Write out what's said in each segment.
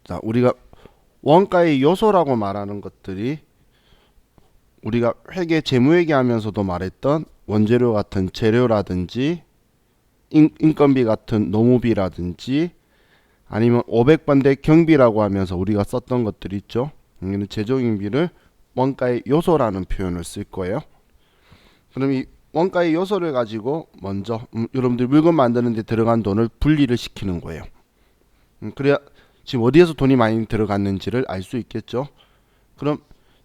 자, 우리가 원가의 요소라고 말하는 것들이 우리가 재무회계 하면서도 말했던 원재료 같은 재료라든지 인건비 같은 노무비라든지 아니면 500번대 경비라고 하면서 우리가 썼던 것들 있죠. 여기는 제조경비를 원가의 요소라는 표현을 쓸 거예요. 그럼 이 원가의 요소를 가지고 먼저 여러분들 물건 만드는 데 들어간 돈을 분리를 시키는 거예요. 그래야 지금 어디에서 돈이 많이 들어갔는지를 알 수 있겠죠. 그럼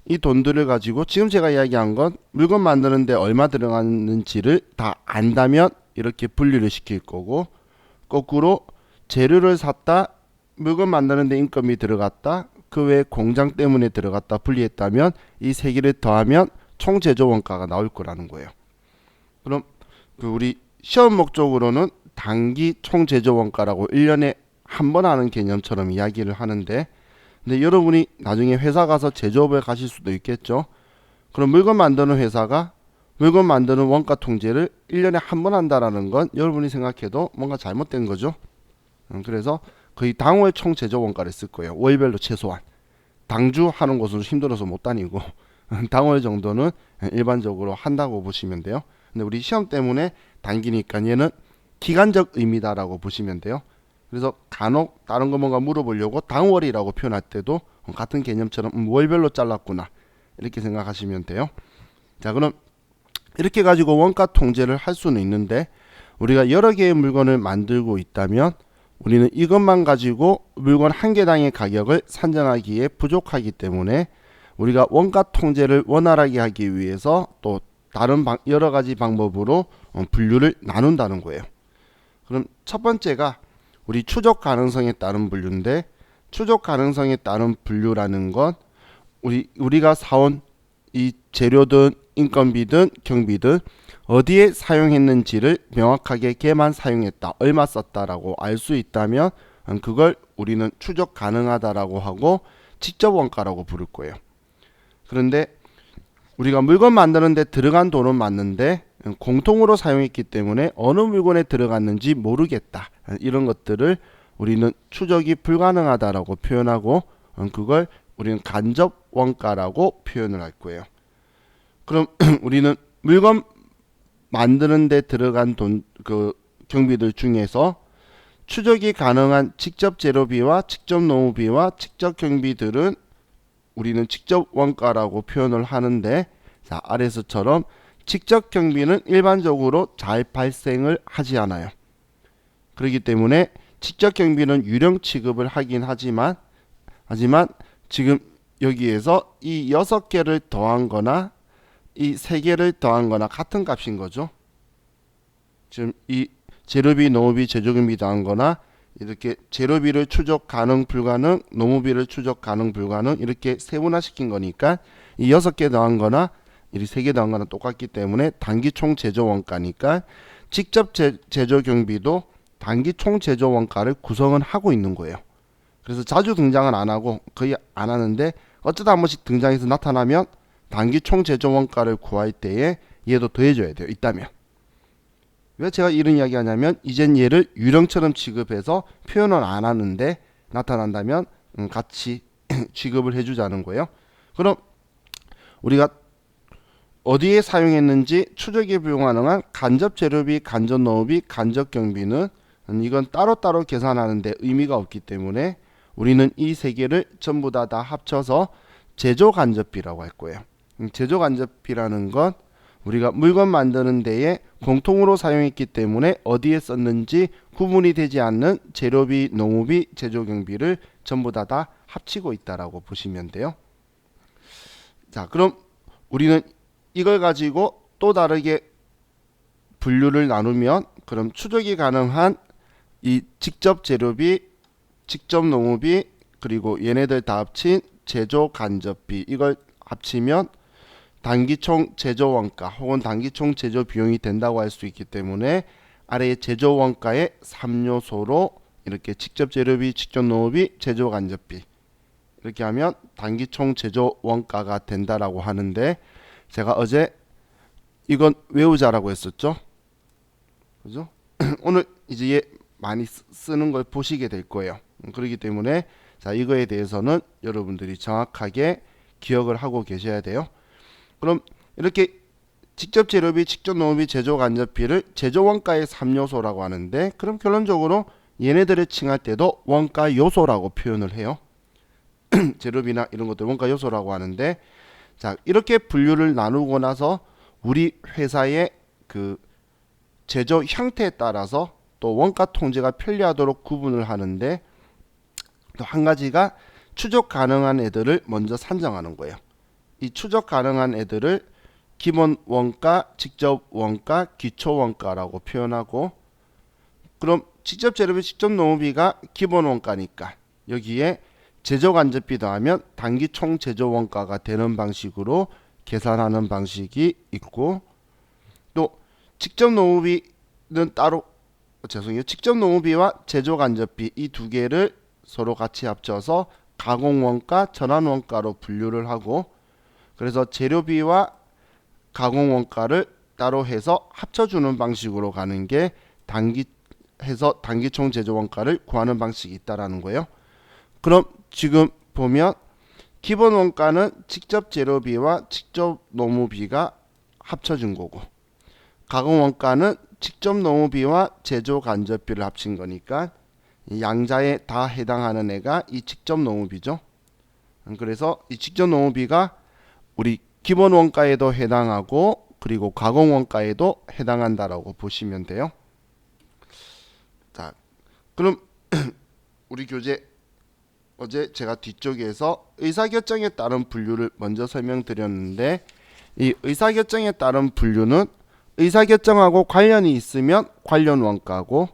이 돈들을 가지고 지금 제가 이야기한 건 물건 만드는데 얼마 들어갔는지를 다 안다면 이렇게 분리를 시킬 거고, 거꾸로 재료를 샀다, 물건 만드는데 인건비 들어갔다, 그 외에 공장 때문에 들어갔다 분리했다면 이 세 개를 더하면 총 제조 원가가 나올 거라는 거예요. 그럼 그 우리 시험 목적으로는 단기 총 제조 원가라고 1년에 한 번 하는 개념처럼 이야기를 하는데, 근데 여러분이 나중에 회사 가서 제조업에 가실 수도 있겠죠. 그럼 물건 만드는 회사가 물건 만드는 원가 통제를 1년에 한 번 한다라는 건 여러분이 생각해도 뭔가 잘못된 거죠. 그래서 거의 당월 총 제조 원가를 쓸 거예요. 월별로 최소한. 당주 하는 곳은 힘들어서 못 다니고 당월 정도는 일반적으로 한다고 보시면 돼요. 근데 우리 시험 때문에 단기니까 얘는 기간적 의미다라고 보시면 돼요. 그래서 간혹 다른 거 뭔가 물어보려고 당월이라고 표현할 때도 같은 개념처럼 월별로 잘랐구나 이렇게 생각하시면 돼요. 자, 그럼 이렇게 가지고 원가 통제를 할 수는 있는데, 우리가 여러 개의 물건을 만들고 있다면 우리는 이것만 가지고 물건 한 개당의 가격을 산정하기에 부족하기 때문에 우리가 원가 통제를 원활하게 하기 위해서 또 다른 여러 가지 방법으로 분류를 나눈다는 거예요. 그럼 첫 번째가 우리 추적 가능성에 따른 분류인데, 추적 가능성에 따른 분류라는 건 우리가 사온 이 재료든 인건비든 경비든 어디에 사용했는지를 명확하게 걔만 사용했다, 얼마 썼다라고 알 수 있다면 그걸 우리는 추적 가능하다라고 하고 직접 원가라고 부를 거예요. 그런데 우리가 물건 만드는데 들어간 돈은 맞는데 공통으로 사용했기 때문에 어느 물건에 들어갔는지 모르겠다, 이런 것들을 우리는 추적이 불가능하다라고 표현하고 그걸 우리는 간접 원가라고 표현을 할 거예요. 그럼 우리는 물건 만드는데 들어간 그 경비들 중에서 추적이 가능한 직접 재료비와 직접 노무비와 직접 경비들은 우리는 직접 원가라고 표현을 하는데, 자, 아래서처럼 직접 경비는 일반적으로 잘 발생을 하지 않아요. 그렇기 때문에 직접 경비는 유령 취급을 하긴 하지만 지금 여기에서 이 6개를 더한 거나 이 3개를 더한 거나 같은 값인 거죠. 지금 이 재료비, 노무비, 제조경비 더한 거나 이렇게 재료비를 추적 가능 불가능, 노무비를 추적 가능 불가능 이렇게 세분화시킨 거니까 이 6개 더한 거나 이 3개 더한 거나 똑같기 때문에 단기 총 제조 원가니까 직접 제조 경비도 단기 총 제조 원가를 구성은 하고 있는 거예요. 그래서 자주 등장은 안 하고 거의 안 하는데 어쩌다 한 번씩 등장해서 나타나면 단기 총 제조 원가를 구할 때에 얘도 더해줘야 돼요. 있다면. 왜 제가 이런 이야기 하냐면 이젠 얘를 유령처럼 취급해서 표현을 안 하는데 나타난다면 같이 취급을 해주자는 거예요. 그럼 우리가 어디에 사용했는지 추적이 불가능한 간접 재료비, 간접 노무비, 간접 경비는 이건 따로따로 계산하는데 의미가 없기 때문에 우리는 이 세 개를 전부 다 합쳐서 제조 간접비라고 할 거예요. 제조 간접비라는 건 우리가 물건 만드는 데에 공통으로 사용했기 때문에 어디에 썼는지 구분이 되지 않는 재료비, 노무비, 제조 경비를 전부 다 합치고 있다라고 보시면 돼요. 자, 그럼 우리는 이걸 가지고 또 다르게 분류를 나누면 그럼 추적이 가능한 이 직접 재료비, 직접 노무비, 그리고 얘네들 다 합친 제조 간접비, 이걸 합치면 단기총 제조 원가 혹은 단기총 제조 비용이 된다고 할 수 있기 때문에 아래의 제조 원가의 3요소로 이렇게 직접 재료비, 직접 노무비, 제조 간접비 이렇게 하면 단기총 제조 원가가 된다라고 하는데, 제가 어제 이건 외우자라고 했었죠. 그죠? 오늘 이제 얘 많이 쓰는 걸 보시게 될 거예요. 그렇기 때문에 자, 이거에 대해서는 여러분들이 정확하게 기억을 하고 계셔야 돼요. 그럼 이렇게 직접 재료비, 직접 노무비, 제조 간접비를 제조 원가의 3요소라고 하는데, 그럼 결론적으로 얘네들을 칭할 때도 원가 요소라고 표현을 해요. 재료비나 이런 것들 원가 요소라고 하는데, 자, 이렇게 분류를 나누고 나서 우리 회사의 그 제조 형태에 따라서 또 원가 통제가 편리하도록 구분을 하는데, 또 한 가지가 추적 가능한 애들을 먼저 산정하는 거예요. 이 추적 가능한 애들을 기본 원가, 직접 원가, 기초 원가라고 표현하고, 그럼 직접 재료비, 직접 노무비가 기본 원가니까 여기에 제조 간접비 더하면 단기 총 제조 원가가 되는 방식으로 계산하는 방식이 있고, 또 직접 노무비는 따로, 직접 노무비와 제조 간접비 이 두 개를 서로 같이 합쳐서 가공원가, 전환원가로 분류를 하고, 그래서 재료비와 가공원가를 따로 해서 합쳐주는 방식으로 가는 게 단기총 제조원가를 구하는 방식이 있다라는 거예요. 그럼 지금 보면 기본 원가는 직접 재료비와 직접 노무비가 합쳐진 거고, 가공원가는 직접 노무비와 제조 간접비를 합친 거니까 이 양자에 다 해당하는 애가 이 직접 노무비죠. 그래서 이 직접 노무비가 우리 기본 원가에도 해당하고, 그리고 가공 원가에도 해당한다라고 보시면 돼요. 자, 그럼 우리 교재 어제 제가 뒤쪽에서 의사결정에 따른 분류를 먼저 설명드렸는데, 이 의사결정에 따른 분류는 의사결정하고 관련이 있으면 관련 원가고,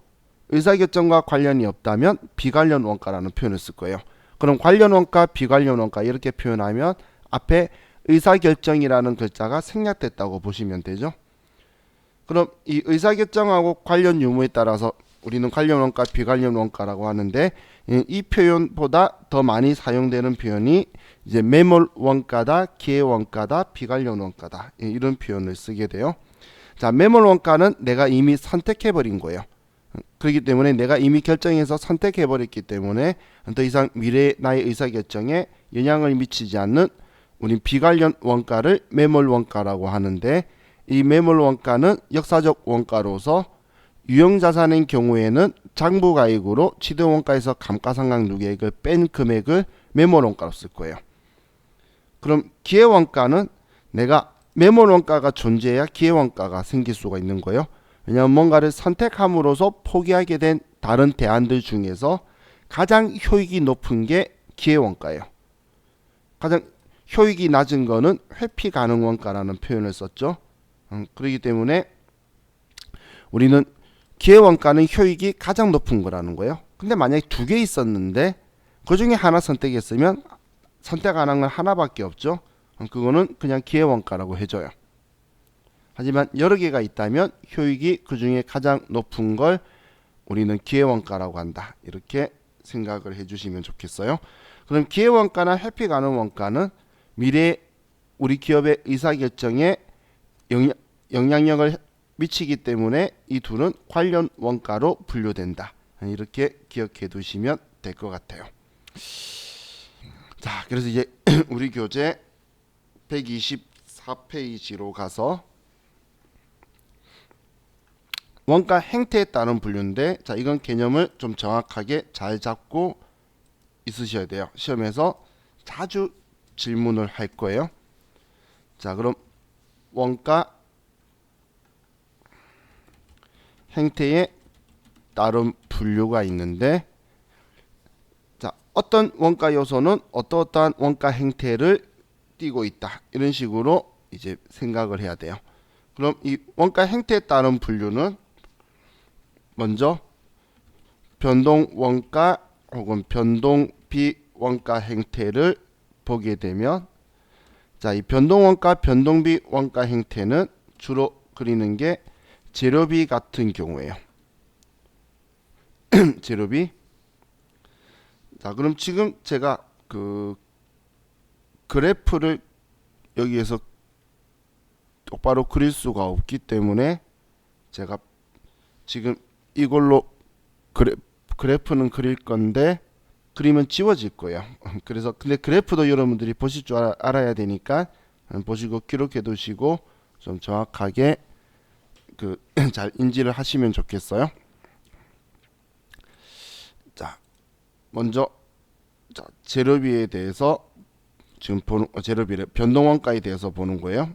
의사결정과 관련이 없다면 비관련 원가라는 표현을 쓸 거예요. 그럼 관련 원가, 비관련 원가 이렇게 표현하면 앞에 의사결정이라는 글자가 생략됐다고 보시면 되죠. 그럼 이 의사결정하고 관련 유무에 따라서 우리는 관련 원가, 비관련 원가라고 하는데, 이 표현보다 더 많이 사용되는 표현이 이제 매몰 원가다, 기회 원가다, 비관련 원가다, 이런 표현을 쓰게 돼요. 자, 매몰 원가는 내가 이미 선택해 버린 거예요. 그렇기 때문에 내가 이미 결정해서 선택해 버렸기 때문에 더 이상 미래의 나의 의사결정에 영향을 미치지 않는 우린 비관련 원가를 매몰 원가라고 하는데, 이 매몰 원가는 역사적 원가로서 유형자산인 경우에는 장부가액으로 취득원가에서 감가상각 누계액을 뺀 금액을 매몰 원가로 쓸 거예요. 그럼 기회원가는 내가 매몰 원가가 존재해야 기회원가가 생길 수가 있는 거예요. 왜냐하면 뭔가를 선택함으로써 포기하게 된 다른 대안들 중에서 가장 효익이 높은 게 기회원가예요. 가장 효익이 낮은 거는 회피 가능 원가라는 표현을 썼죠. 그렇기 때문에 우리는 기회원가는 효익이 가장 높은 거라는 거예요. 근데 만약에 두 개 있었는데 그 중에 하나 선택했으면 선택하는 건 하나밖에 없죠. 그거는 그냥 기회원가라고 해줘요. 하지만 여러 개가 있다면 효익이 그 중에 가장 높은 걸 우리는 기회원가라고 한다, 이렇게 생각을 해주시면 좋겠어요. 그럼 기회원가나 회피 가능 원가는 미래 우리 기업의 의사결정에 영향력을 미치기 때문에 이 둘은 관련 원가로 분류된다, 이렇게 기억해 두시면 될 것 같아요. 자, 그래서 이제 우리 교재 124페이지로 가서 원가 행태에 따른 분류인데, 자, 이건 개념을 좀 정확하게 잘 잡고 있으셔야 돼요. 시험에서 자주 질문을 할 거예요. 자, 그럼 원가 행태에 따른 분류가 있는데, 자, 어떤 원가 요소는 어떠한 원가 행태를 띠고 있다, 이런 식으로 이제 생각을 해야 돼요. 그럼 이 원가 행태에 따른 분류는 먼저 변동 원가 혹은 변동 비원가 행태를 보게 되면, 자, 이 변동 원가, 변동 비원가 행태는 주로 그리는 게 재료비 같은 경우에요. 재료비. 자, 그럼 지금 제가 그 그래프를 여기에서 똑바로 그릴 수가 없기 때문에 제가 지금 이걸로 그래프는 그릴 건데, 그림은 지워질 거예요. 그래서 근데 그래프도 여러분들이 보실 줄 알아야 되니까 보시고 기록해 두시고 좀 정확하게 그 잘 인지를 하시면 좋겠어요. 자, 먼저 자, 재료비에 대해서 지금 보는 재료비를 변동원가에 대해서 보는 거예요.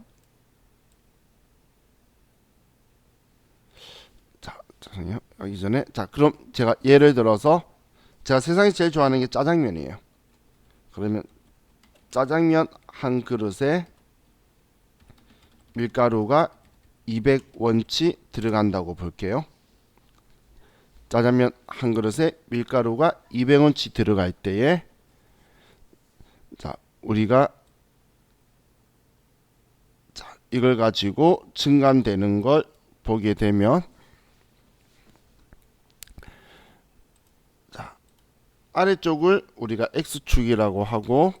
자, 잠시만요. 여기 전에 자, 그럼 제가 예를 들어서 제가 세상에서 제일 좋아하는 게 짜장면이에요. 그러면 짜장면 한 그릇에 밀가루가 200원치 들어간다고 볼게요. 짜장면 한 그릇에 밀가루가 200원치 들어갈 때에 자, 우리가 자, 이걸 가지고 증감되는 걸 보게 되면 자, 아래쪽을 우리가 X축이라고 하고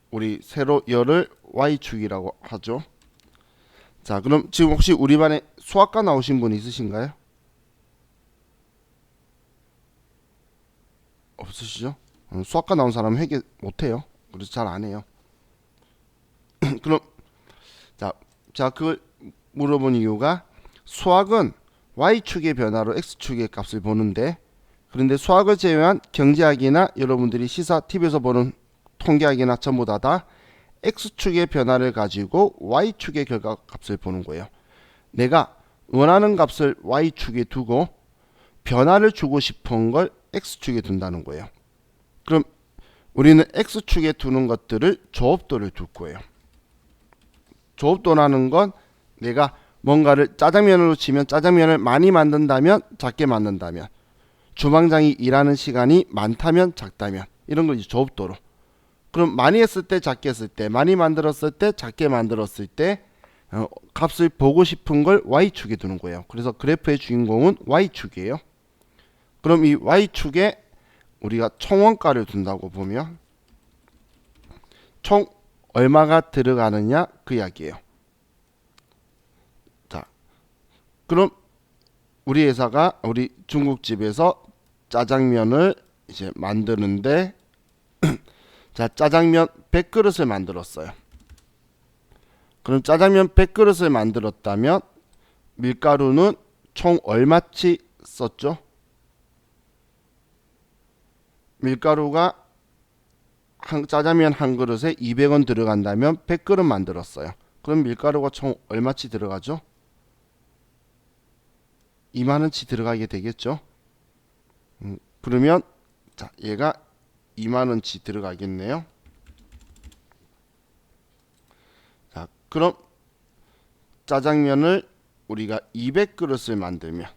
우리 세로 열을 Y축이라고 하죠. 자, 그럼 지금 혹시 우리 반에 수학과 나오신 분 있으신가요? 없으시죠? 수학과 나온 사람은 회계 못해요. 그래서 잘 안 해요. 그럼 자, 그걸 물어본 이유가 수학은 Y축의 변화로 X축의 값을 보는데 그런데 수학을 제외한 경제학이나 여러분들이 시사 TV에서 보는 통계학이나 전부 다 X축의 변화를 가지고 Y축의 결과값을 보는 거예요. 내가 원하는 값을 Y축에 두고 변화를 주고 싶은 걸 X축에 둔다는 거예요. 그럼 우리는 X축에 두는 것들을 조업도를 둘 거예요. 조업도라는 건 내가 뭔가를 짜장면으로 치면 짜장면을 많이 만든다면 작게 만든다면 주방장이 일하는 시간이 많다면 작다면 이런 걸 이제 조업도로 그럼 많이 했을 때 작게 했을 때 많이 만들었을 때 작게 만들었을 때 값을 보고 싶은 걸 Y축에 두는 거예요. 그래서 그래프의 주인공은 Y축이에요. 그럼 이 Y축에 우리가 총원가를 둔다고 보면 총 얼마가 들어가느냐 그 이야기예요. 자, 그럼 우리 회사가 우리 중국집에서 짜장면을 이제 만드는데 자, 짜장면 100그릇을 만들었어요. 그럼 짜장면 100그릇을 만들었다면 밀가루는 총 얼마치 썼죠? 밀가루가 짜장면 한 그릇에 200원 들어간다면 100그릇 만들었어요. 그럼 밀가루가 총 얼마치 들어가죠? 2만원치 들어가게 되겠죠. 그러면 자, 얘가 2만원치 들어가겠네요. 자, 그럼 짜장면을 우리가 200그릇을 만들면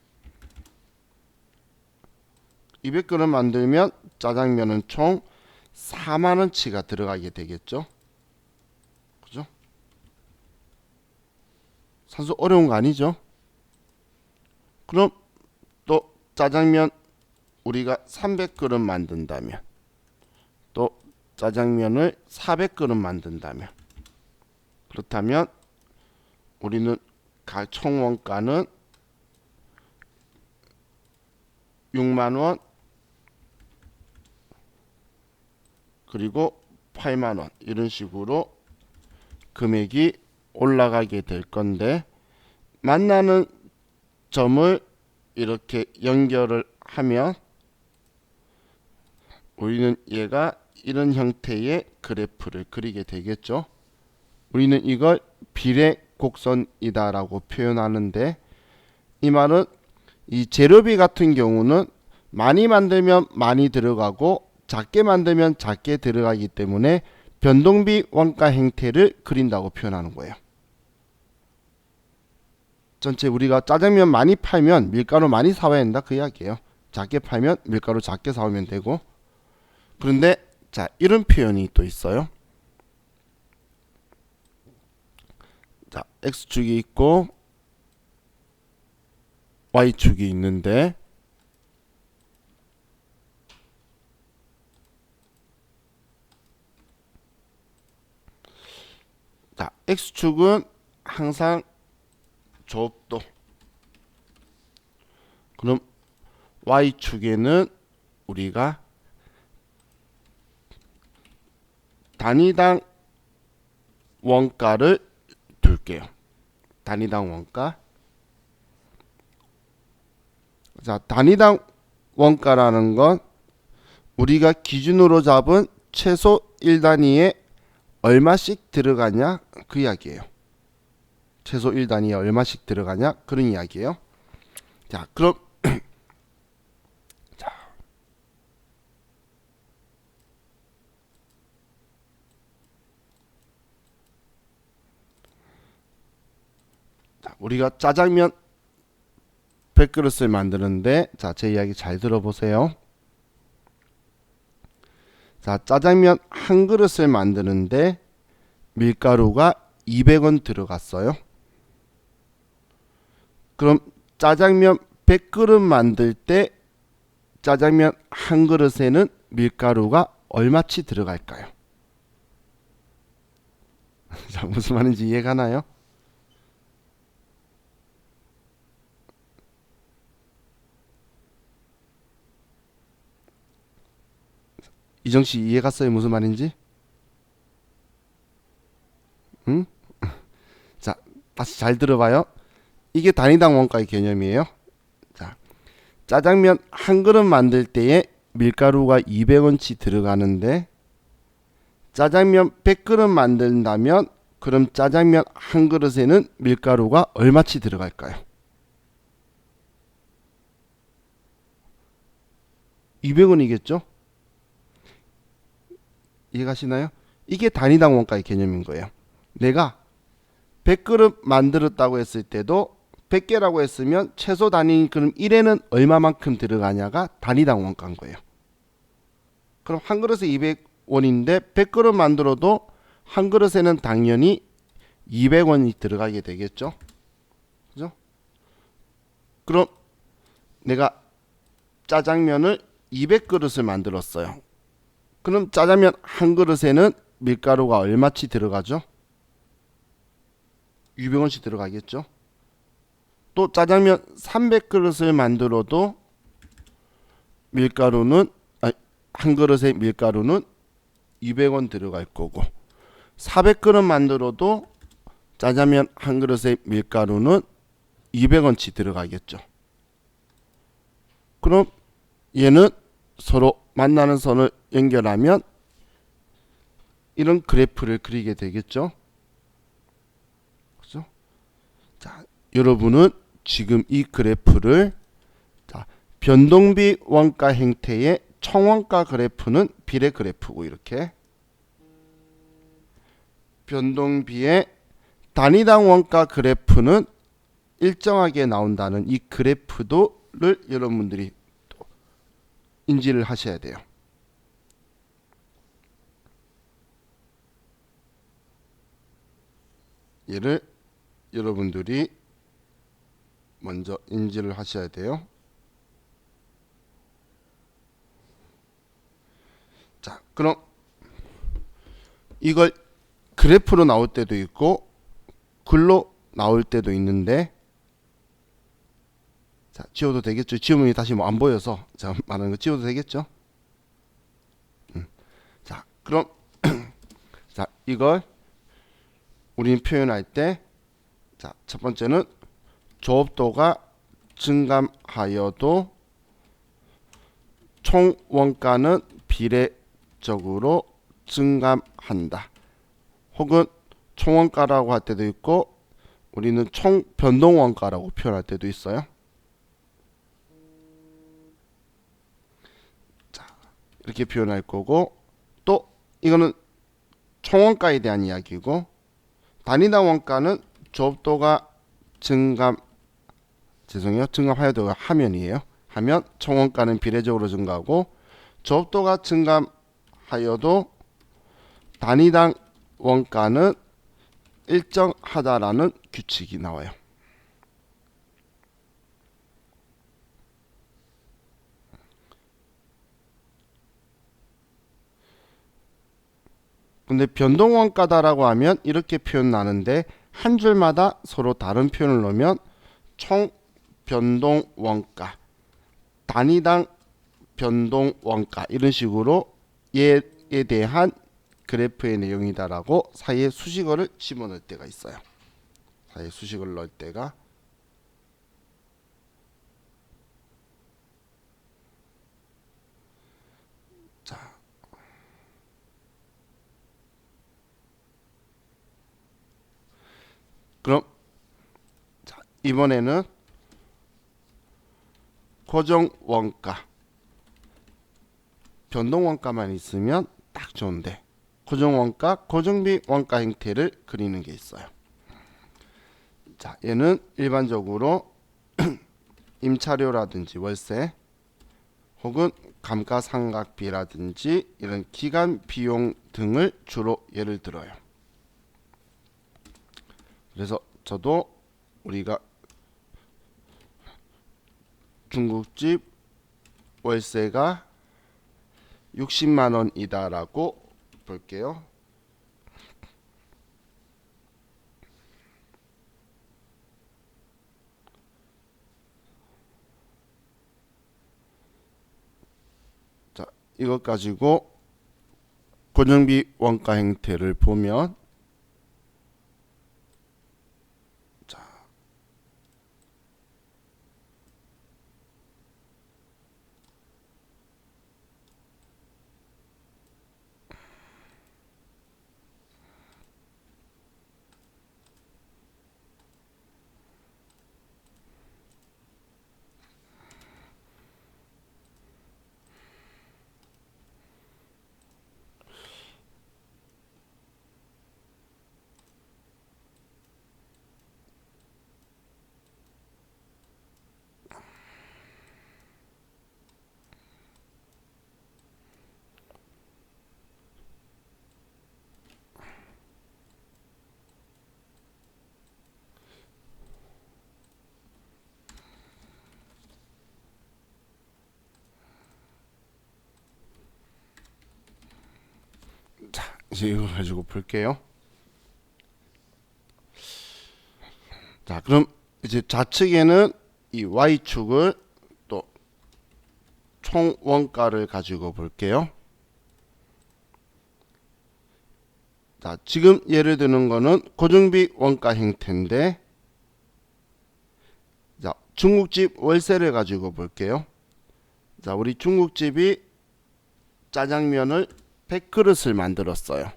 200그릇 만들면 짜장면은 총 4만원치가 들어가게 되겠죠. 그죠? 산수 어려운 거 아니죠? 그럼 또 짜장면 우리가 300그릇 만든다면 또 짜장면을 400그릇 만든다면 그렇다면 우리는 총 원가는 6만원 그리고 8만원 이런 식으로 금액이 올라가게 될 건데 만나는 점을 이렇게 연결을 하면 우리는 얘가 이런 형태의 그래프를 그리게 되겠죠. 우리는 이걸 비례곡선이다 라고 표현하는데 이 말은 이 재료비 같은 경우는 많이 만들면 많이 들어가고 작게 만들면 작게 들어가기 때문에 변동비 원가 행태를 그린다고 표현하는 거예요. 전체 우리가 짜장면 많이 팔면 밀가루 많이 사와야 된다 그 이야기예요. 작게 팔면 밀가루 작게 사오면 되고 그런데 자 이런 표현이 또 있어요. 자 X축이 있고 Y축이 있는데 자 X축은 항상 조업도 그럼 Y축에는 우리가 단위당 원가를 둘게요. 단위당 원가. 자, 단위당 원가라는 건 우리가 기준으로 잡은 최소 1단위에 얼마씩 들어가냐 그 이야기예요. 최소 1단위에 얼마씩 들어가냐 그런 이야기예요. 자, 그럼 우리가 짜장면 100그릇을 만드는데, 자, 제 이야기 잘 들어보세요. 자, 짜장면 한 그릇을 만드는데 밀가루가 200원 들어갔어요. 그럼 짜장면 100그릇 만들 때 짜장면 한 그릇에는 밀가루가 얼마치 들어갈까요? 자, 무슨 말인지 이해가나요? 이정씨 이해갔어요? 무슨 말인지? 응? 자, 다시 잘 들어봐요. 이게 단위당 원가의 개념이에요. 자, 짜장면 한 그릇 만들 때에 밀가루가 200원치 들어가는데 짜장면 100그릇 만든다면 그럼 짜장면 한 그릇에는 밀가루가 얼마치 들어갈까요? 200원이겠죠? 이해가시나요? 이게 단위당 원가의 개념인 거예요. 내가 100그릇 만들었다고 했을 때도 100개라고 했으면 최소 단위 그럼 1에는 얼마만큼 들어가냐가 단위당 원가인 거예요. 그럼 한 그릇에 200원인데 100그릇 만들어도 한 그릇에는 당연히 200원이 들어가게 되겠죠. 그죠? 그럼 내가 짜장면을 200그릇을 만들었어요. 그럼 짜장면 한 그릇에는 밀가루가 얼마치 들어가죠? 200원씩 들어가겠죠. 또 짜장면 300그릇을 만들어도 밀가루는 한 그릇에 밀가루는 200원 들어갈 거고 400그릇 만들어도 짜장면 한 그릇에 밀가루는 200원치 들어가겠죠. 그럼 얘는 서로 만나는 선을 연결하면 이런 그래프를 그리게 되겠죠. 그죠? 자, 여러분은 지금 이 그래프를 자, 변동비 원가 행태의 총원가 그래프는 비례 그래프고 이렇게 변동비의 단위당 원가 그래프는 일정하게 나온다는 이 그래프도를 여러분들이 또 인지를 하셔야 돼요. 얘를 여러분들이 먼저 인지를 하셔야 돼요. 자, 그럼 이걸 그래프로 나올 때도 있고 글로 나올 때도 있는데 자, 지워도 되겠죠? 지우면 다시 뭐 안 보여서 자, 말하는 거 지워도 되겠죠? 자, 그럼 자, 이걸 우리는 표현할 때 자, 첫 번째는 조업도가 증감하여도 총 원가는 비례적으로 증감한다. 혹은 총원가라고 할 때도 있고 우리는 총 변동원가라고 표현할 때도 있어요. 자, 이렇게 표현할 거고 또 이거는 총원가에 대한 이야기고 단위당 원가는 조업도가 증감하여도 하면이에요. 하면 총원가는 비례적으로 증가하고 조업도가 증감하여도 단위당 원가는 일정하다라는 규칙이 나와요. 근데 변동원가다라고 하면 이렇게 표현 나는데 한 줄마다 서로 다른 표현을 넣으면 총 변동원가, 단위당 변동원가 이런 식으로 얘에 대한 그래프의 내용이다라고 사이에 수식어를 집어넣을 때가 있어요. 사이에 수식어를 넣을 때가 자, 그럼 자, 이번에는 고정 원가, 변동 원가만 있으면 딱 좋은데 고정 원가, 고정비 원가 형태를 그리는 게 있어요. 자, 얘는 일반적으로 임차료라든지 월세 혹은 감가상각비라든지 이런 기간 비용 등을 주로 예를 들어요. 그래서 저도 우리가 중국집 월세가 60만 원이다라고 볼게요. 자, 이것 가지고 고정비 원가 형태를 보면 이제 이거 가지고 볼게요. 자, 그럼 이제 좌측에는 이 Y축을 또 총 원가를 가지고 볼게요. 자, 지금 예를 드는 거는 고정비 원가 형태인데, 자, 중국집 월세를 가지고 볼게요. 자, 우리 중국집이 짜장면을 100그릇을 만들었어요.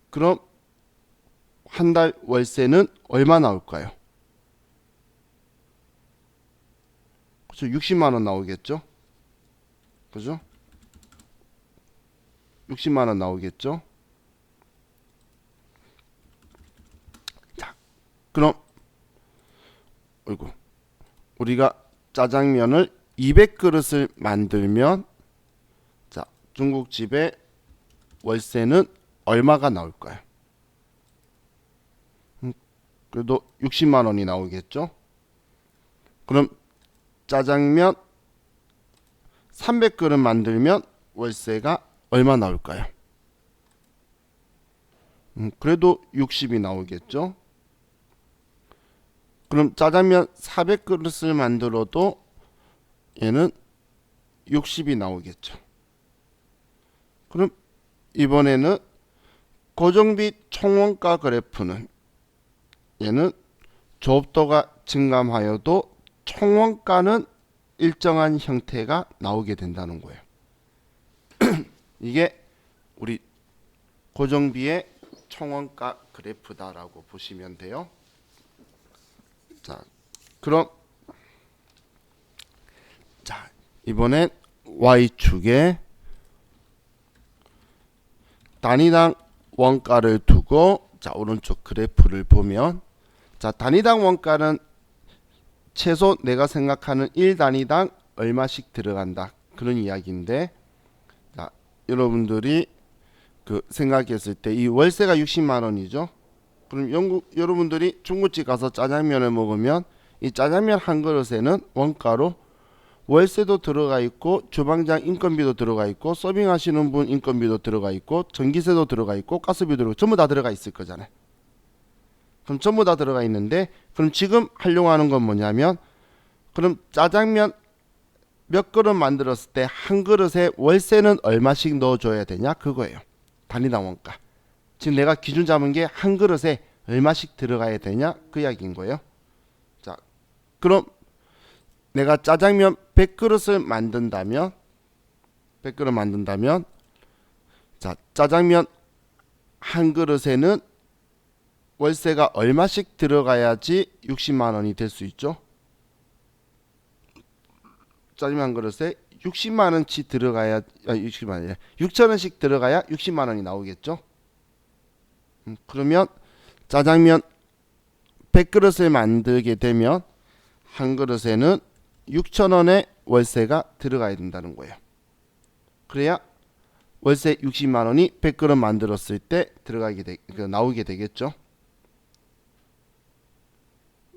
그럼 한 달 월세는 얼마 나올까요? 그죠? 60만 원 나오겠죠? 그죠? 60만 원 나오겠죠? 자, 그럼 어이구, 우리가 짜장면을 200그릇을 만들면 자, 중국집의 월세는 얼마가 나올까요? 그래도 60만 원이 나오겠죠? 그럼 짜장면 300그릇 만들면 월세가 얼마 나올까요? 그래도 60이 나오겠죠? 그럼 짜장면 400그릇을 만들어도 얘는 60이 나오겠죠. 그럼 이번에는 고정비 총원가 그래프는 얘는 조업도가 증감하여도 총원가는 일정한 형태가 나오게 된다는 거예요. 이게 우리 고정비의 총원가 그래프다라고 보시면 돼요. 자, 그럼 자, 이번엔 Y축에 단위당 원가를 두고 자, 오른쪽 그래프를 보면 자, 단위당 원가는 최소 내가 생각하는 1단위당 얼마씩 들어간다 그런 이야기인데, 자, 여러분들이 그 생각했을 때 이 월세가 60만 원이죠. 그럼 여러분들이 중국집 가서 짜장면을 먹으면 이 짜장면 한 그릇에는 원가로 월세도 들어가 있고 주방장 인건비도 들어가 있고 서빙하시는 분 인건비도 들어가 있고 전기세도 들어가 있고 가스비도 들어가 있고 전부 다 들어가 있을 거잖아요. 그럼 전부 다 들어가 있는데, 그럼 지금 하려고 하는 건 뭐냐면 그럼 짜장면 몇 그릇 만들었을 때 한 그릇에 월세는 얼마씩 넣어줘야 되냐 그거예요. 단위당 원가. 지금 내가 기준 잡은 게 한 그릇에 얼마씩 들어가야 되냐 그 이야기인 거예요. 자, 그럼 내가 짜장면 100그릇을 만든다면 100그릇 만든다면 자, 짜장면 한 그릇에는 월세가 얼마씩 들어가야지 60만 원이 될 수 있죠? 짜장면 한 그릇에 60만 원치 들어가야 60만 원이 6천 원씩 들어가야 60만 원이 나오겠죠? 그러면 짜장면 100그릇을 만들게 되면 한 그릇에는 6천 원의 월세가 들어가야 된다는 거예요. 그래야 월세 60만 원이 100그릇 만들었을 때 나오게 되겠죠.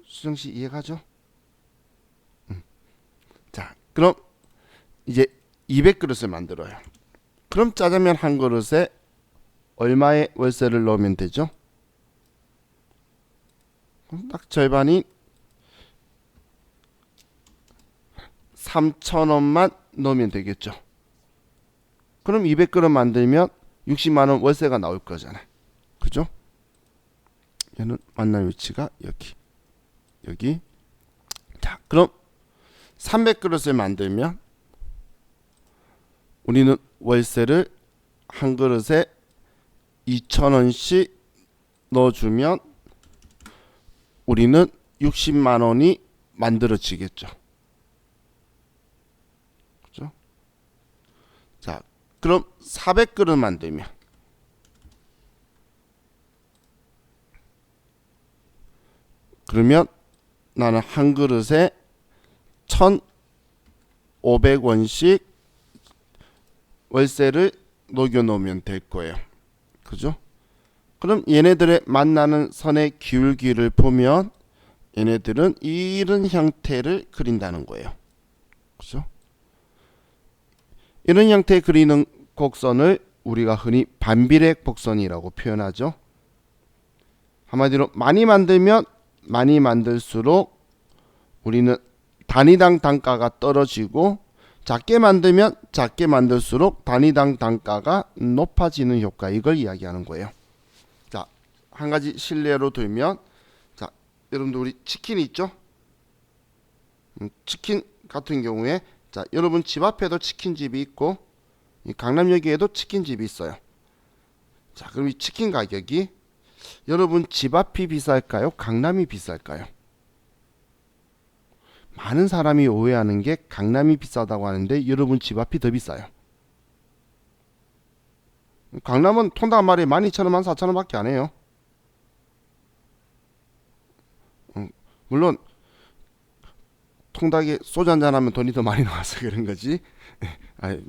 수정씨 이해가죠? 자, 그럼 이제 200그릇을 만들어요. 그럼 짜장면 한 그릇에 얼마의 월세를 넣으면 되죠? 딱 절반인 3,000원만 넣으면 되겠죠. 그럼 200그릇 만들면 60만 원 월세가 나올 거잖아. 그죠? 얘는 만날 위치가 여기. 자, 그럼 300그릇을 만들면 우리는 월세를 한 그릇에 2,000원씩 넣어주면 우리는 60만 원이 만들어지겠죠. 그죠? 자, 그럼 400그릇 만들면 그러면 나는 한 그릇에 1,500원씩 월세를 녹여 놓으면 될 거예요. 그죠? 그럼 얘네들의 만나는 선의 기울기를 보면 얘네들은 이런 형태를 그린다는 거예요. 그죠? 이런 형태 그리는 곡선을 우리가 흔히 반비례 곡선이라고 표현하죠. 한마디로 많이 만들면 많이 만들수록 우리는 단위당 단가가 떨어지고 작게 만들면 작게 만들수록 단위당 단가가 높아지는 효과, 이걸 이야기하는 거예요. 자, 한 가지 실례로 들면, 자, 여러분들 우리 치킨 있죠? 치킨 같은 경우에 자, 여러분 집 앞에도 치킨집이 있고 이 강남역에도 치킨집이 있어요. 자, 그럼 이 치킨 가격이 여러분 집 앞이 비쌀까요? 강남이 비쌀까요? 많은 사람이 오해하는 게 강남이 비싸다고 하는데 여러분 집 앞이 더 비싸요. 강남은 통닭 한 마리에 12,000원, 14,000원 밖에 안 해요. 물론 통닭에 소주 한잔 하면 돈이 더 많이 나와서 그런 거지.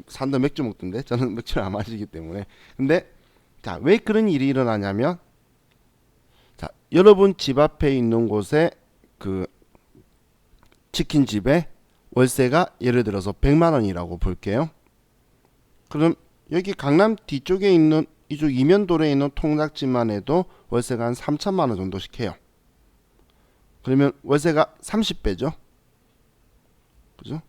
산도 맥주 먹던데 저는 맥주를 안 마시기 때문에. 근데 자, 왜 그런 일이 일어나냐면, 자, 여러분 집 앞에 있는 곳에 그 치킨집에 월세가 예를 들어서 100만 원이라고 볼게요. 그럼 여기 강남 뒤쪽에 있는 이쪽 이면도로에 있는 통닭집만 해도 월세가 한 3천만 원 정도씩 해요. 그러면 월세가 30배죠. 그죠?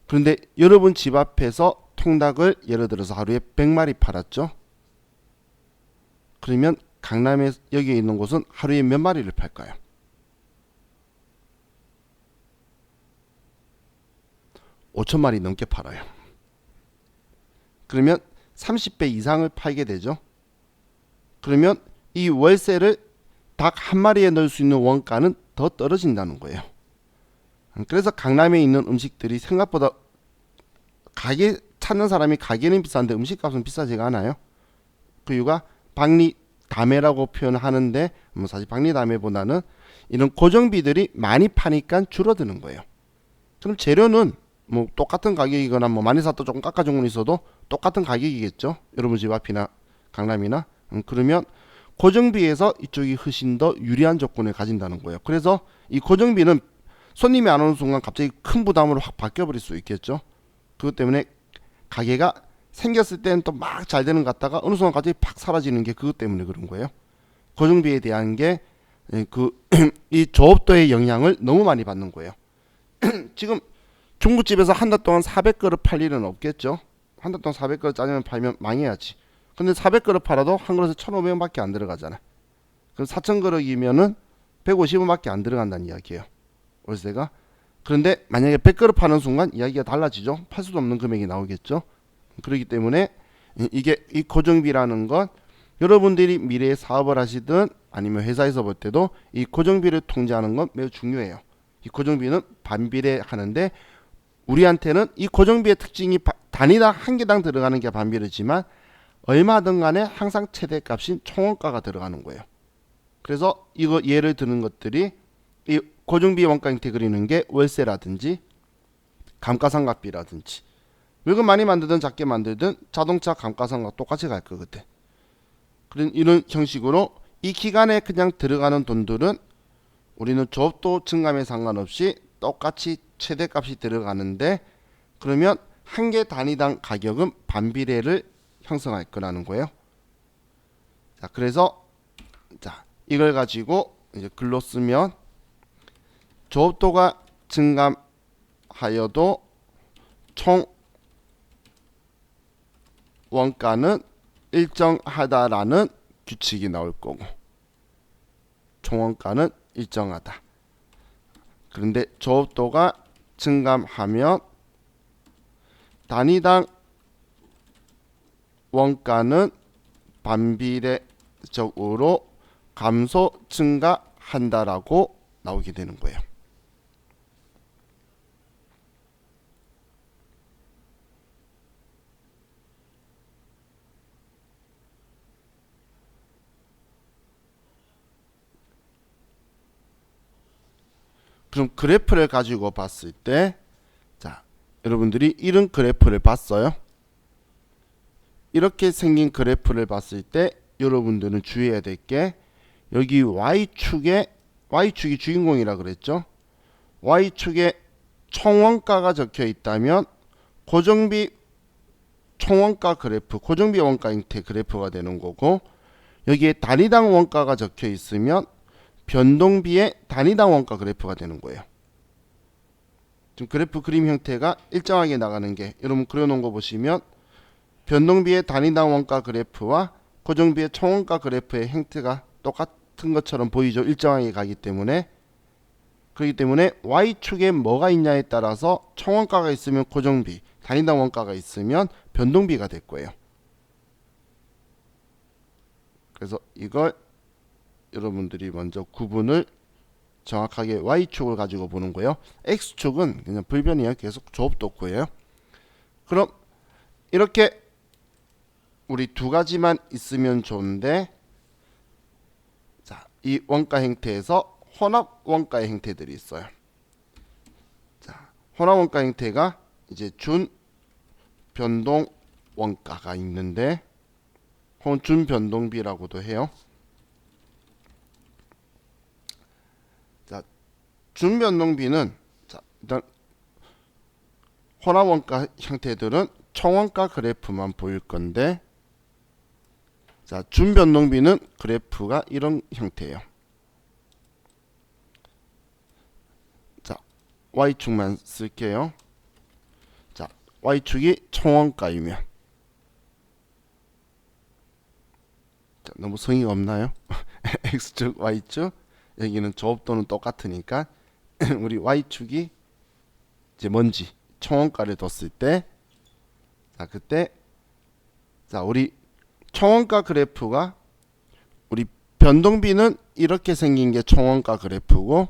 그런데 여러분 집 앞에서 통닭을 예를 들어서 하루에 100마리 팔았죠. 그러면 강남에 여기에 있는 곳은 하루에 몇 마리를 팔까요? 5,000마리 넘게 팔아요. 그러면 30배 이상을 팔게 되죠. 그러면 이 월세를 닭 한 마리에 넣을 수 있는 원가는 더 떨어진다는 거예요. 그래서 강남에 있는 음식들이 생각보다 가게 찾는 사람이 가게는 비싼데 음식값은 비싸지가 않아요. 그 이유가 박리담회라고 표현하는데 사실 박리담회보다는 이런 고정비들이 많이 파니까 줄어드는 거예요. 그럼 재료는 뭐 똑같은 가격이거나 뭐 많이 샀다 조금 깎아준 건 있어도 똑같은 가격이겠죠. 여러분 집 앞이나 강남이나. 그러면 고정비에서 이쪽이 훨씬 더 유리한 조건을 가진다는 거예요. 그래서 이 고정비는 손님이 안 오는 순간 갑자기 큰 부담으로 확 바뀌어버릴 수 있겠죠. 그것 때문에 가게가 생겼을 때는 또 막 잘 되는 것 같다가 어느 순간 갑자기 팍 사라지는 게 그것 때문에 그런 거예요. 고정비에 대한 게 이 조업도의 영향을 너무 많이 받는 거예요. 지금 중국집에서 한 달 동안 400그릇 팔 일은 없겠죠. 한 달 동안 400그릇 짜장면 팔면 망해야지. 근데 400그릇 팔아도 한 그릇에 1,500원밖에 안 들어가잖아. 그럼 4,000그릇이면은 150원밖에 안 들어간다는 이야기예요. 월세가. 그런데 만약에 100그릇 파는 순간 이야기가 달라지죠. 팔 수도 없는 금액이 나오겠죠. 그렇기 때문에 이게 이 고정비라는 건 여러분들이 미래에 사업을 하시든 아니면 회사에서 볼 때도 이 고정비를 통제하는 건 매우 중요해요. 이 고정비는 반비례 하는데 우리한테는 이 고정비의 특징이 단위당 한 개당 들어가는 게 반비례지만 얼마든 간에 항상 최대값인 총원가가 들어가는 거예요. 그래서 이거 예를 드는 것들이 이 고정비 원가 형태 그리는 게 월세라든지 감가상각비라든지 물건 많이 만들든 작게 만들든 자동차 감가상각 똑같이 갈 거거든. 그런 이런 형식으로 이 기간에 그냥 들어가는 돈들은 우리는 조업도 증감에 상관없이 똑같이 최대값이 들어가는데 그러면 한 개 단위당 가격은 반비례를 형성할 거라는 거예요. 자, 그래서 자, 이걸 가지고 이제 글로 쓰면 조업도가 증감하여도 총 원가는 일정하다라는 규칙이 나올 거고 총원가는 일정하다. 그런데 조업도가 증감하면 단위당 원가는 반비례적으로 감소 증가한다라고 나오게 되는 거예요. 그럼 그래프를 가지고 봤을 때, 자, 여러분들이 이런 그래프를 봤어요. 이렇게 생긴 그래프를 봤을 때 여러분들은 주의해야 될 게 여기 Y축이 주인공이라 그랬죠. Y축에 총원가가 적혀 있다면 고정비 총원가 그래프, 고정비 원가 형태 그래프가 되는 거고 여기에 단위당 원가가 적혀 있으면 변동비의 단위당 원가 그래프가 되는 거예요. 지금 그래프 그림 형태가 일정하게 나가는 게 여러분 그려놓은 거 보시면 변동비의 단위당 원가 그래프와 고정비의 총원가 그래프의 형태가 똑같은 것처럼 보이죠. 일정하게 가기 때문에. 그렇기 때문에 Y축에 뭐가 있냐에 따라서 총원가가 있으면 고정비, 단위당 원가가 있으면 변동비가 될 거예요. 그래서 이걸 여러분들이 먼저 구분을 정확하게 Y축을 가지고 보는 거예요. X축은 그냥 불변이에요. 계속 조업도구예요. 그럼 이렇게 우리 두 가지만 있으면 좋은데 자, 이 원가 형태에서 혼합 원가의 형태들이 있어요. 자, 혼합 원가 형태가 이제 준 변동 원가가 있는데 혹은 준 변동비라고도 해요. 자, 준 변동비는 자, 일단 혼합 원가 형태들은 총원가 그래프만 보일 건데 자, 준 변동비는 그래프가 이런 형태예요. 자, Y축만 쓸게요. 자, Y축이 총원가이면 자, 너무 성의가 없나요? X축, Y축 여기는 조업도는 똑같으니까 우리 Y축이 이제 뭔지 총원가를 뒀을 때 자, 그때 자, 우리 총원가 그래프가 우리 변동비는 이렇게 생긴 게 총원가 그래프고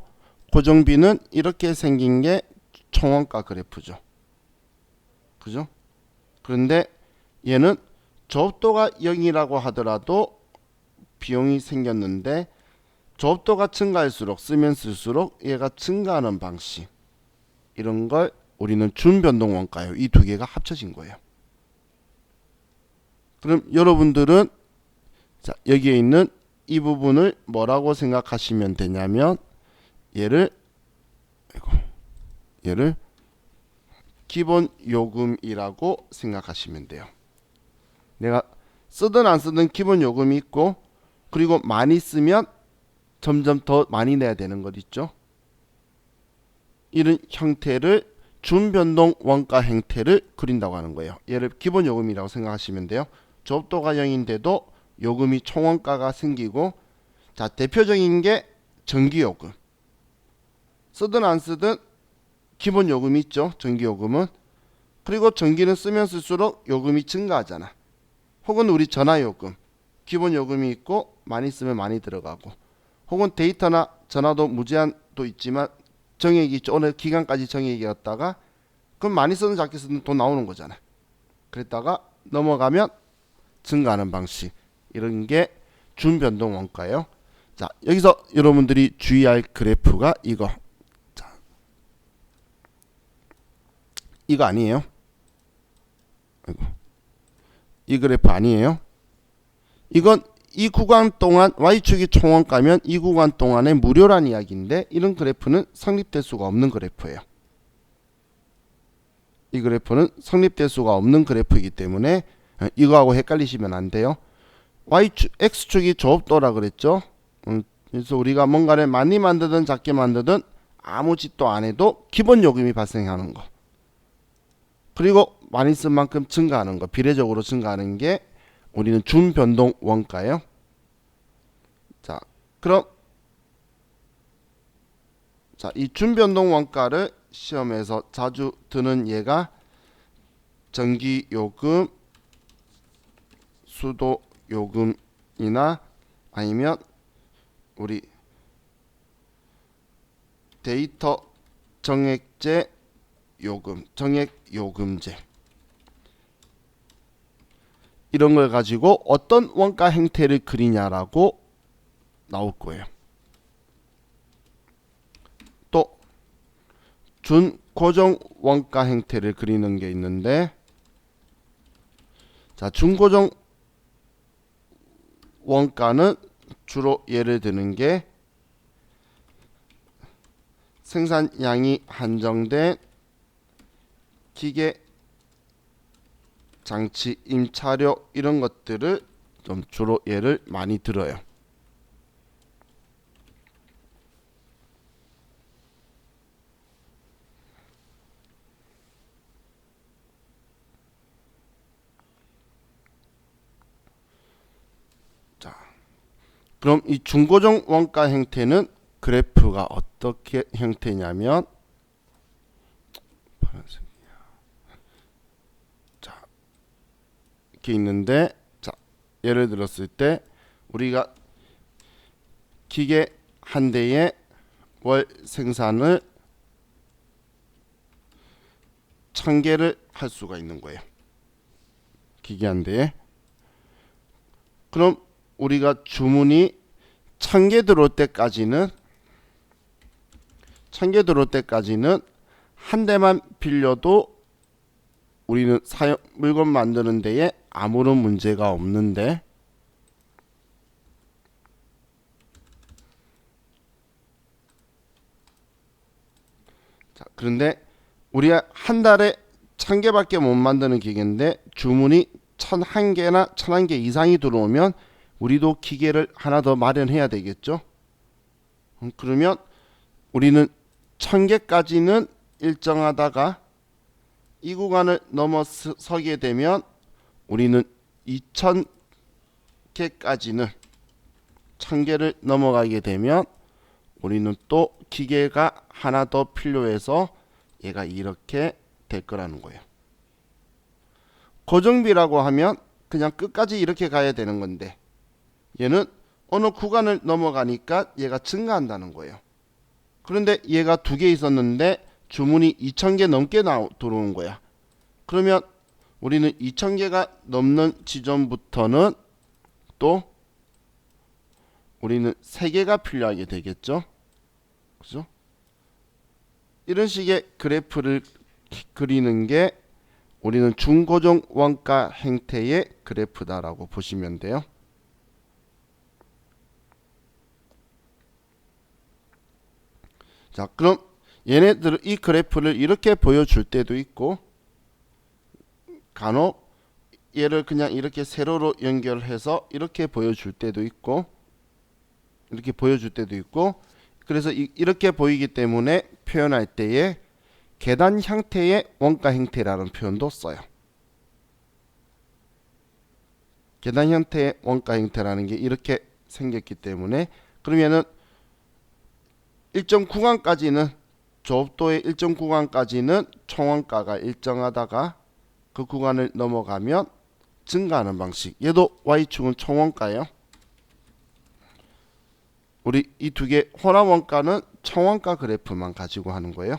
고정비는 이렇게 생긴 게 총원가 그래프죠. 그죠? 그런데 얘는 조업도가 0이라고 하더라도 비용이 생겼는데 조업도가 증가할수록 쓰면 쓸수록 얘가 증가하는 방식 이런 걸 우리는 준변동 원가예요. 이 두 개가 합쳐진 거예요. 그럼 여러분들은 자, 여기에 있는 이 부분을 뭐라고 생각하시면 되냐면 얘를 기본 요금이라고 생각하시면 돼요. 내가 쓰든 안 쓰든 기본 요금이 있고 그리고 많이 쓰면 점점 더 많이 내야 되는 것 있죠. 이런 형태를 준변동 원가 행태를 그린다고 하는 거예요. 얘를 기본 요금이라고 생각하시면 돼요. 조업도가 0인데도 요금이 총원가가 생기고, 자, 대표적인 게 전기요금. 쓰든 안 쓰든 기본 요금이 있죠. 전기요금은. 그리고 전기는 쓰면 쓸수록 요금이 증가하잖아. 혹은 우리 전화요금. 기본 요금이 있고 많이 쓰면 많이 들어가고, 혹은 데이터나 전화도 무제한도 있지만 정액이 어느 기간까지 정액이었다가 그럼 많이 쓰는 작게 쓰는 돈 나오는 거잖아. 그랬다가 넘어가면 증가하는 방식. 이런 게 준변동 원가예요. 자, 여기서 여러분들이 주의할 그래프가 이거. 자, 이거 아니에요. 아이고. 이 그래프 아니에요. 이건 이 구간 동안 Y축이 총원가면 이 구간 동안에 무료란 이야기인데, 이런 그래프는 성립될 수가 없는 그래프예요. 이 그래프는 성립될 수가 없는 그래프이기 때문에 이거하고 헷갈리시면 안 돼요. X축이 조업도라 그랬죠. 그래서 우리가 뭔가를 많이 만들든 작게 만들든 아무 짓도 안 해도 기본 요금이 발생하는 거, 그리고 많이 쓴 만큼 증가하는 거, 비례적으로 증가하는 게 우리는 준변동 원가예요. 자, 그럼 이 준변동 원가를 시험에서 자주 드는 예가 전기요금, 수도요금이나 아니면 우리 데이터 정액제 요금, 정액요금제, 이런 걸 가지고 어떤 원가 행태를 그리냐라고 나올 거예요. 또 준고정 원가 행태를 그리는 게 있는데, 자, 준고정 원가는 주로 예를 드는 게 생산량이 한정된 기계, 장치, 임차료, 이런 것들을 좀 주로 예를 많이 들어요. 자, 그럼 이 준고정 원가 행태는 그래프가 어떻게 형태냐면, 자, 이렇게 있는데, 자, 예를 들었을 때 우리가 기계 한 대의 월 생산을 1000개를 할 수가 있는 거예요. 기계 한 대에. 그럼 우리가 주문이 1000개 들어올 때까지는 한 대만 빌려도 우리는 물건 만드는 데에 아무런 문제가 없는데, 자, 그런데 우리가 한 달에 1000개밖에 못 만드는 기계인데 주문이 1001개나 1001개 이상이 들어오면 우리도 기계를 하나 더 마련해야 되겠죠. 그러면 우리는 1000개까지는 일정하다가 이 구간을 넘어서게 되면 우리는 2000개까지는, 1000개를 넘어가게 되면 우리는 또 기계가 하나 더 필요해서 얘가 이렇게 될 거라는 거예요. 고정비라고 하면 그냥 끝까지 이렇게 가야 되는 건데, 얘는 어느 구간을 넘어가니까 얘가 증가한다는 거예요. 그런데 얘가 2개 있었는데 주문이 2000개 넘게 들어온 거야. 그러면 우리는 2000개가 넘는 지점부터는 또 우리는 3개가 필요하게 되겠죠. 그죠? 이런 식의 그래프를 그리는 게 우리는 준고정 원가 행태의 그래프다라고 보시면 돼요. 자, 그럼 얘네들 이 그래프를 이렇게 보여줄 때도 있고, 간혹 얘를 그냥 이렇게 세로로 연결해서 이렇게 보여줄 때도 있고, 그래서 이렇게 보이기 때문에 표현할 때에 계단 형태의 원가 형태라는 표현도 써요. 계단 형태의 원가 형태라는 게 이렇게 생겼기 때문에, 그러면은 일정 구간까지는, 조업도의 일정 구간까지는 총원가가 일정하다가 그 구간을 넘어가면 증가하는 방식. 얘도 Y축은 총원가예요. 우리 이 두 개 혼합원가는 총원가 그래프만 가지고 하는 거예요.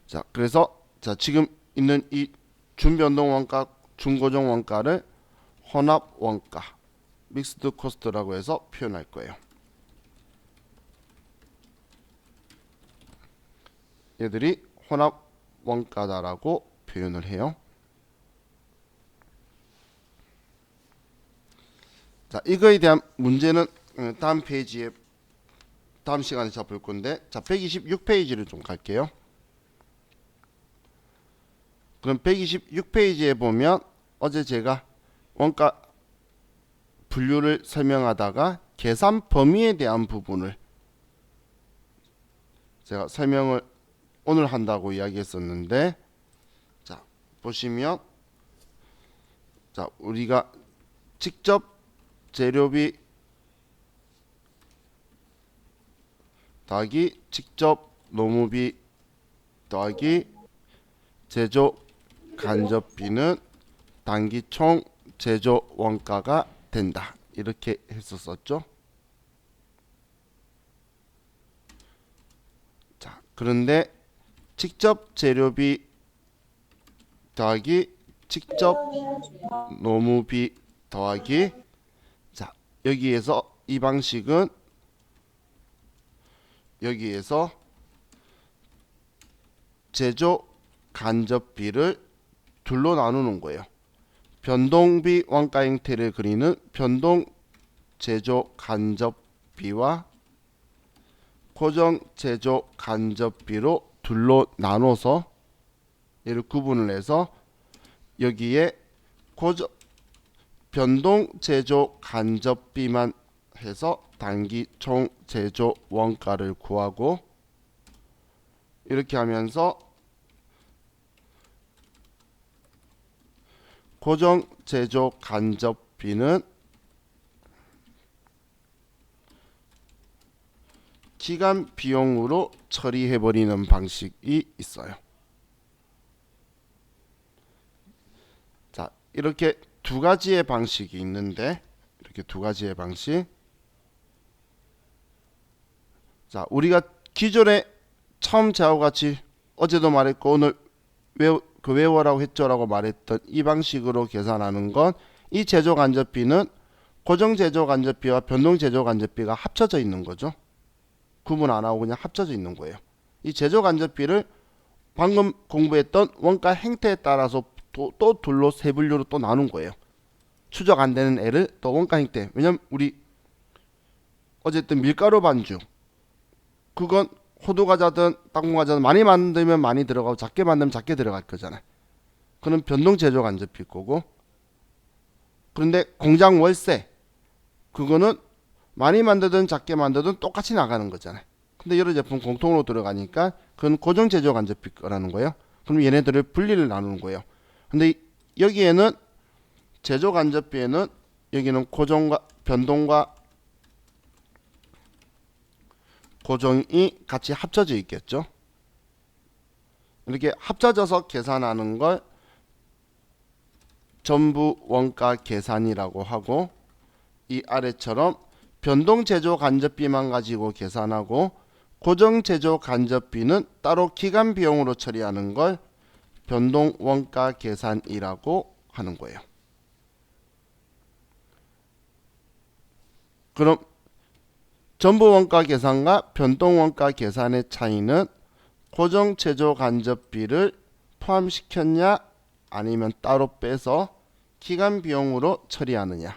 자, 그래서 자, 지금 있는 이 준변동 원가, 준고정 원가를 혼합 원가, 믹스드 코스트라고 해서 표현할 거예요. 얘들이 혼합 원가다라고 표현을 해요. 자, 이거에 대한 문제는 다음 페이지에, 다음 시간에 잡을 건데, 자, 126페이지를 좀 갈게요. 그럼 126페이지에 보면 어제 제가 원가 분류를 설명하다가 계산 범위에 대한 부분을 제가 설명을 오늘 한다고 이야기했었는데, 자, 보시면, 자, 우리가 직접 재료비 더하기 직접 노무비 더하기 제조 간접비는 단기 총 제조 원가가 된다, 이렇게 했었었죠. 자, 그런데 직접 재료비 더하기 직접 노무비 더하기, 자, 여기에서 이 방식은 여기에서 제조 간접비를 둘로 나누는 거예요. 변동비 원가 형태를 그리는 변동 제조 간접비와 고정 제조 간접비로 둘로 나눠서 얘를 구분을 해서 여기에 고정 변동 제조 간접비만 해서 단기 총 제조 원가를 구하고, 이렇게 하면서 고정 제조 간접비는 기간 비용으로 처리해 버리는 방식이 있어요. 자, 이렇게 두 가지의 방식이 있는데, 이렇게 두 가지의 방식. 자, 우리가 기존에 처음 저하고 같이 어제도 말했고 오늘 외워라고 했죠라고 말했던 이 방식으로 계산하는 건, 이 제조 간접비는 고정 제조 간접비와 변동 제조 간접비가 합쳐져 있는 거죠. 구분 안 하고 그냥 합쳐져 있는 거예요. 이 제조 간접비를 방금 공부했던 원가 행태에 따라서 또 둘로 세 분류로 또 나눈 거예요. 추적 안 되는 애를 또 원가 행태. 왜냐면 우리 어쨌든 밀가루 반죽, 그건 호두 과자든 땅콩 과자든 많이 만들면 많이 들어가고 작게 만들면 작게 들어갈 거잖아요. 그는 변동 제조 간접비 거고, 그런데 공장 월세, 그거는 많이 만들든 작게 만들든 똑같이 나가는 거잖아요. 근데 여러 제품 공통으로 들어가니까 그건 고정 제조 간접비 거라는 거예요. 그럼 얘네들을 분리를 나누는 거예요. 근데 여기에는 제조 간접비에는 여기는 고정과 변동과 고정이 같이 합쳐져 있겠죠. 이렇게 합쳐져서 계산하는 걸 전부 원가 계산이라고 하고, 이 아래처럼 변동 제조 간접비만 가지고 계산하고 고정 제조 간접비는 따로 기간 비용으로 처리하는 걸 변동 원가 계산이라고 하는 거예요. 그럼 전부 원가 계산과 변동 원가 계산의 차이는 고정 제조 간접비를 포함시켰냐 아니면 따로 빼서 기간 비용으로 처리하느냐,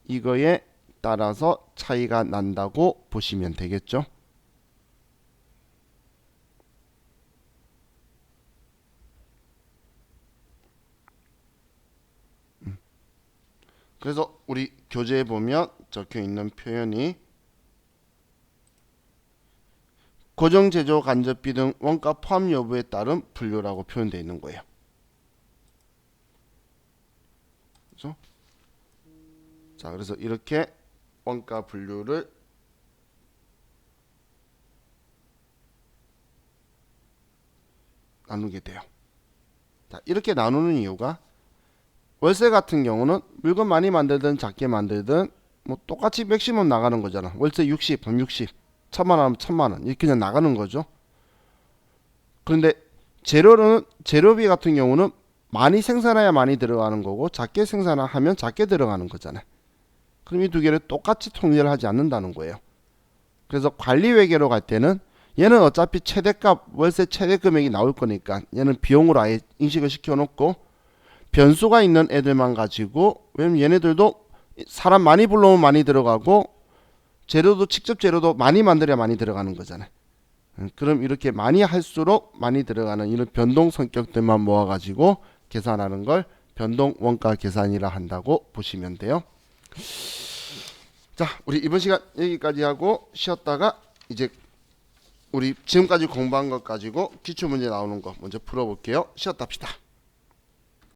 이거에 따라서 차이가 난다고 보시면 되겠죠. 그래서 우리 교재에 보면 적혀 있는 표현이 고정 제조 간접비 등 원가 포함 여부에 따른 분류라고 표현되어 있는 거예요. 그렇죠? 자, 그래서 이렇게 원가 분류를 나누게 돼요. 자, 이렇게 나누는 이유가 월세 같은 경우는 물건 많이 만들든 작게 만들든 뭐 똑같이 맥시멈 나가는 거잖아. 월세 60, 그럼 60, 1000만 원 하면 1000만 원 이렇게 그냥 나가는 거죠. 그런데 재료비 같은 경우는 많이 생산해야 많이 들어가는 거고 작게 생산하면 작게 들어가는 거잖아요. 그럼 이 두 개를 똑같이 통일을 하지 않는다는 거예요. 그래서 관리회계로 갈 때는 얘는 어차피 최대값 월세 최대 금액이 나올 거니까 얘는 비용으로 아예 인식을 시켜놓고 변수가 있는 애들만 가지고, 왜냐면 얘네들도 사람 많이 불러오면 많이 들어가고 재료도 직접 재료도 많이 만들어야 많이 들어가는 거잖아요. 그럼 이렇게 많이 할수록 많이 들어가는 이런 변동 성격들만 모아가지고 계산하는 걸 변동 원가 계산이라 한다고 보시면 돼요. 자, 우리 이번 시간 여기까지 하고 쉬었다가 이제 우리 지금까지 공부한 것 가지고 기출문제 나오는 거 먼저 풀어볼게요. 쉬었다 합시다.